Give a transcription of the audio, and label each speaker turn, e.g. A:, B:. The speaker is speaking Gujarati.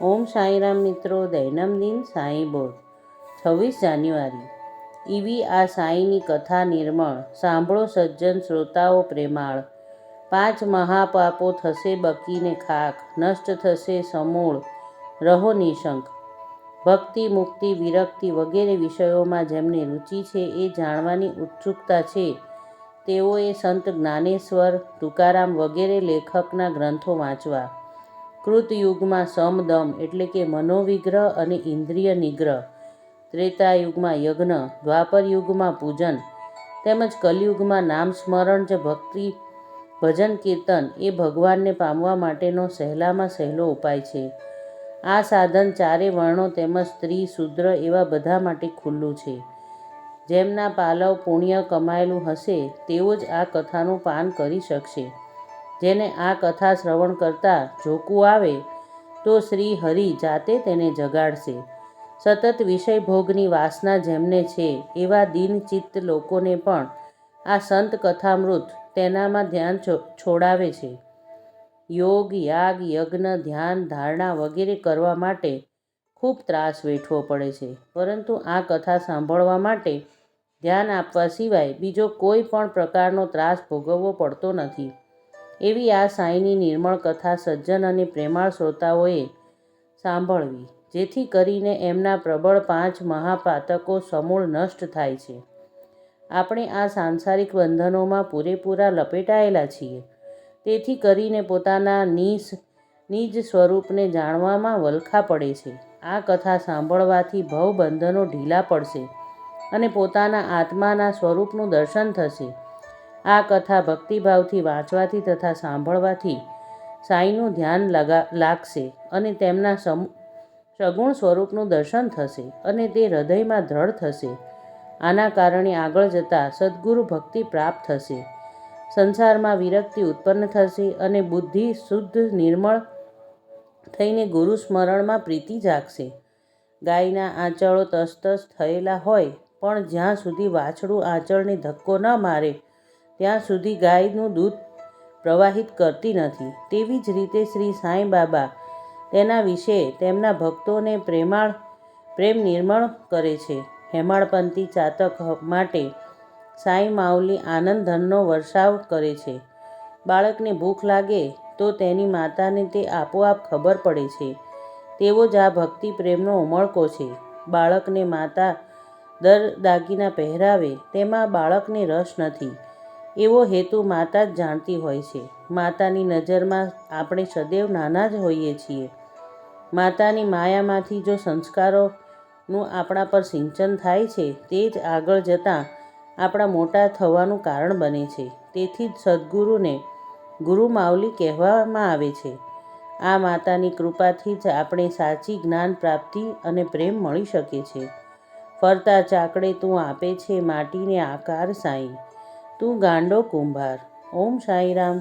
A: ઓમ સાંઈરામ મિત્રો. દૈનંદિન સાંઈ બોધ 26 જાન્યુઆરી. એવી આ સાંઈની કથા નિર્મળ. સાંભળો સજ્જન શ્રોતાઓ પ્રેમાળ. 5 મહાપાપો થશે બકીને ખાક, નષ્ટ થશે સમૂળ, રહો નિશંક. ભક્તિ, મુક્તિ, વિરક્તિ વગેરે વિષયોમાં જેમને રુચિ છે, એ જાણવાની ઉત્સુકતા છે, તેઓએ સંત જ્ઞાનેશ્વર, તુકારામ વગેરે લેખકના ગ્રંથો વાંચવા. કૃતયુગમાં સમદમ એટલે કે મનોવિગ્રહ અને ઇન્દ્રિય નિગ્રહ, ત્રેતાયુગમાં યજ્ઞ, દ્વાપર યુગમાં પૂજન, તેમજ કલયુગમાં નામ સ્મરણ જ ભક્તિ, ભજન કીર્તન એ ભગવાનને પામવા માટેનો સહેલામાં સહેલો ઉપાય છે. આ સાધન ચારે વર્ણો તેમજ સ્ત્રી, શૂદ્ર એવા બધા માટે ખુલ્લું છે. જેમના પાલવ પુણ્ય કમાયેલું હશે તેઓ જ આ કથાનું પાન કરી શકશે. જેને આ કથા શ્રવણ કરતાં ઝોકું આવે તો શ્રી હરિ જાતે તેને જગાડશે. સતત વિષય ભોગની વાસના જેમને છે એવા દીનચિત્ત લોકોને પણ આ સંત કથામૃત તેનામાં ધ્યાન છોડાવે છે. યોગ, યાગ, યજ્ઞ, ધ્યાન, ધારણા વગેરે કરવા માટે ખૂબ ત્રાસ વેઠવો પડે છે, પરંતુ આ કથા સાંભળવા માટે ધ્યાન આપવા સિવાય બીજો કોઈ પણ પ્રકારનો ત્રાસ ભોગવવો પડતો નથી. એવી આ સાંઈની નિર્મળ કથા સજ્જન અને પ્રેમાળ શ્રોતાઓએ સાંભળવી, જેથી કરીને એમના પ્રબળ 5 મહાપાતકો સમૂળ નષ્ટ થાય છે. આપણે આ સાંસારિક બંધનોમાં પૂરેપૂરા લપેટાયેલા છીએ. તેથી કરીને પોતાના નિજ સ્વરૂપને જાણવામાં વલખા પડે છે. આ કથા સાંભળવાથી ભવબંધનો ઢીલા પડશે અને પોતાના આત્માના સ્વરૂપનું દર્શન થશે. આ કથા ભક્તિભાવથી વાંચવાથી તથા સાંભળવાથી સાંઈનું ધ્યાન લાગશે અને તેમના સગુણ સ્વરૂપનું દર્શન થશે અને તે હૃદયમાં દ્રઢ થશે. આના કારણે આગળ જતાં સદ્ગુરુ ભક્તિ પ્રાપ્ત થશે. સંસારમાં વિરક્તિ ઉત્પન્ન થશે અને બુદ્ધિ શુદ્ધ નિર્મળ થઈને ગુરુ સ્મરણમાં પ્રીતિ જાગશે. ગાયના આંચળો તસતસ થયેલા હોય પણ જ્યાં સુધી વાછડું આંચળને ધક્કો ન મારે ત્યાં સુધી ગાયનું દૂધ પ્રવાહિત કરતી નથી. તેવી જ રીતે શ્રી સાંઈ બાબા તેના વિશે તેમના ભક્તોને પ્રેમ નિર્મળ કરે છે. હેમાળપંથી ચાતક માટે સાંઈ માઉલી આનંદ ધનનો વર્ષાવ કરે છે. બાળકને ભૂખ લાગે તો તેની માતાને તે આપોઆપ ખબર પડે છે. તેવો જ આ ભક્તિ પ્રેમનો ઉમળકો છે. બાળકને માતા દાગીના પહેરાવે તેમાં બાળકને રસ નથી, એવો હેતુ માતા જ જાણતી હોય છે. માતાની નજરમાં આપણે સદૈવ નાના જ હોઈએ છીએ. માતાની માયામાંથી જો સંસ્કારોનું આપણા પર સિંચન થાય છે, તે જ આગળ જતાં આપણા મોટા થવાનું કારણ બને છે. તેથી જ સદ્ગુરુને ગુરુ માઉલી કહેવામાં આવે છે. આ માતાની કૃપાથી જ આપણે સાચી જ્ઞાન પ્રાપ્તિ અને પ્રેમ મળી શકે છે. ફરતા ચાકડે તું આપે છે માટીને આકાર સાંઈ, તું ગાંડો કુંભાર. ઓમ સાંઈરામ.